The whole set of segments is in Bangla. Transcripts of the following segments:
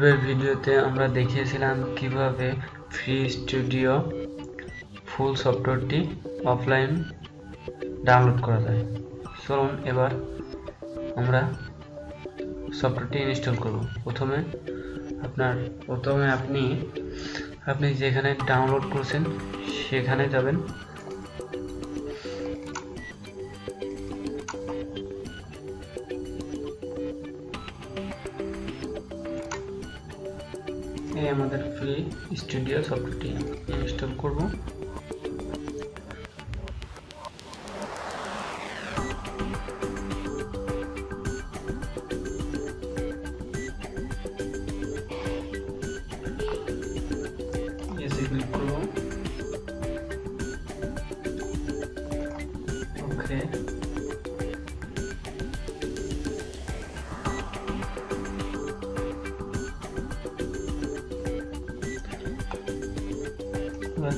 পূর্বের ভিডিওতে আমরা দেখিয়েছিলাম কিভাবে ফ্রি স্টুডিও ফুল সফটওয়্যারটি অফলাইন ডাউনলোড করা যায়। চলুন এবার আমরা সফটওয়্যারটি ইনস্টল করব। প্রথমে আপনি যেখানে ডাউনলোড করেছেন সেখানে যাবেন। এই আমাদের ফ্রি স্টুডিও সফটওয়্যারটি ইনস্টল করব। ক্লিক করব। ওকে,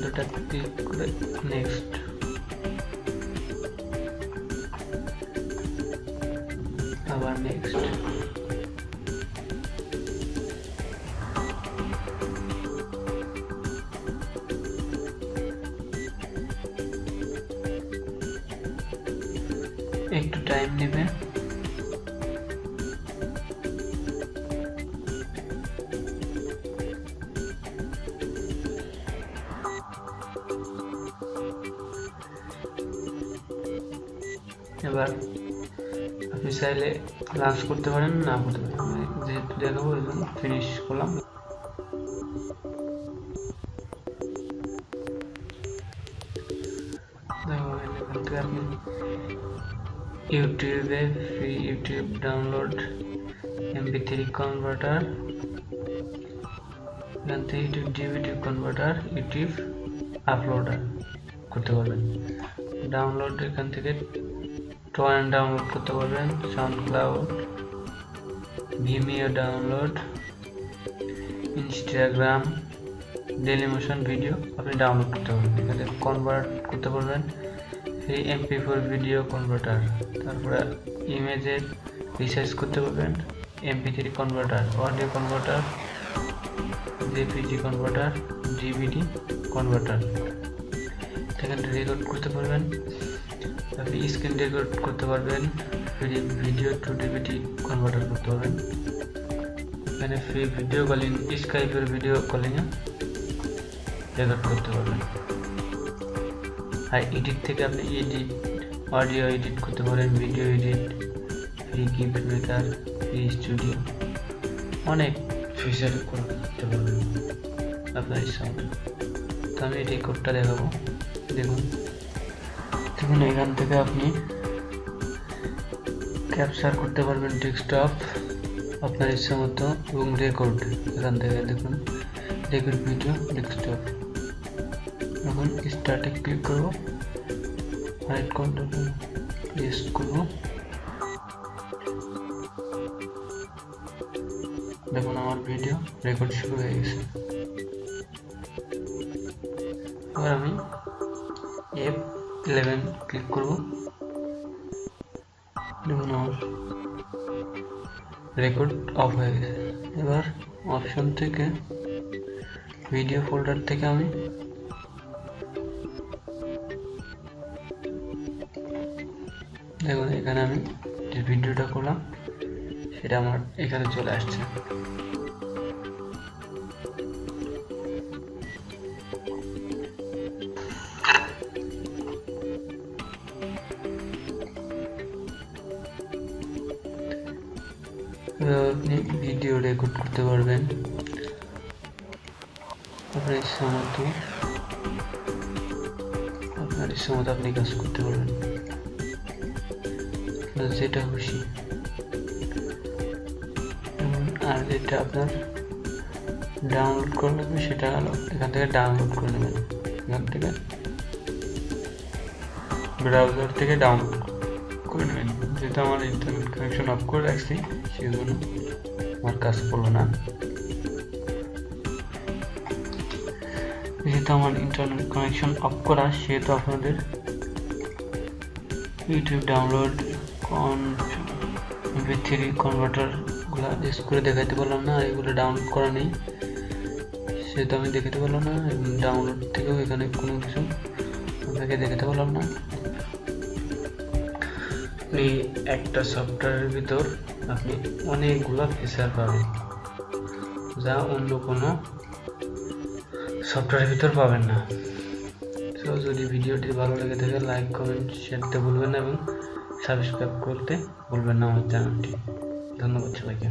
দুটা ক্লিক করে নেক্সট, আবার নেক্সট, একটু টাইম নেবে। এবার আপনি চাইলে লঞ্চ করতে পারেন, না করতে পারেন। যেহেতু দেখাবো এই জন্য ফিনিশ করলাম। আপনি ইউটিউবে free YouTube download MP3 converter, এখান থেকে YouTube DVD converter, YouTube uploader করতে পারবেন। ডাউনলোড এখান থেকে টরেন্ট ডাউনলোড করতে পারবেন, SoundCloud, Vimeo download, Instagram, Dailymotion video আপনি ডাউনলোড করতে পারবেন। এখানে কনভার্ট করতে পারবেন ফ্রি MP4 ভিডিও কনভার্টার, তারপরে ইমেজের রিসাইজ করতে পারবেন, MP3 converter, audio converter, JPG converter, DVD converter. এখানে রেকর্ড করতে পারবেন, আপনি স্ক্রিন রেকর্ড করতে পারবেন, free video to DVD converter করতে পারবেন। এখানে ফ্রি ভিডিও কলিং, স্কাইপের ভিডিও কলিংয়ে রেকর্ড করতে পারবেন। আর এডিট থেকে আপনি অডিও এডিট করতে পারেন, video edit, free gift maker, free studio, অনেক ফিচার করতে পারবেন আপনার ইচ্ছা মতো। তো আমি এটি কোডটা দেখাবো। দেখুন এখান থেকে আপনি ক্যাপচার করতে পারবেন ডেস্কটপ আপনার ইচ্ছা মতো, এবং রেকর্ড এখান থেকে দেখুন রেকর্ড ভিডিও ডেস্কটপ। এখন স্টার্টে ক্লিক করব, রাইট কন্ট্রোল প্রেস করব। দেখুন আমার ভিডিও রেকর্ড শুরু হয়ে গেছে। এবার আমি F11 ক্লিক করব। দেখুন আমার রেকর্ড অফ হয়ে গেছে। এবার অপশন থেকে ভিডিও ফোল্ডার থেকে আমি দেখুন এখানে আমি যে ভিডিওটা করলাম সেটা আমার এখানে চলে আসছে। আপনি ভিডিও রেকর্ড করতে পারবেন আপনার ইচ্ছা মতো, আপনি কাজ করতে পারবেন যেটা খুশি। আর যেটা আপনার ডাউনলোড করে নেবেন সেটা হলো এখান থেকে ডাউনলোড করে নেবেন, এখান থেকে ব্রাউজার থেকে ডাউনলোড করে নেবেন। যেহেতু আমার ইন্টারনেট কানেকশন অফ করে রাখছি সেই জন্য আমার কাজ করলো না। যেহেতু আমার ইন্টারনেট কানেকশন অফ করা সেহেতু আপনাদের ইউটিউব ডাউনলোড MP3 কনভার্টার গুলা স্কুলে দেখাইতে পারলাম না, এগুলো ডাউনলোড করা নেই সেহেতু আমি দেখাতে পারলাম না, এবং ডাউনলোড থেকেও এখানে কোনো কিছু আপনাকে দেখাতে পারলাম না। এই একটা সফটওয়্যারের ভিতর আপনি অনেকগুলো ফিচার পাবেন যা অন্য কোনো সফটওয়্যারের ভিতর পাবেন না। তো যদি ভিডিওটি ভালো লেগে থাকে লাইক কমেন্ট শেয়ার দিতে ভুলবেন না এবং সাবস্ক্রাইব করতে ভুলবেন না আমার চ্যানেলটি। ধন্যবাদ সবাইকে।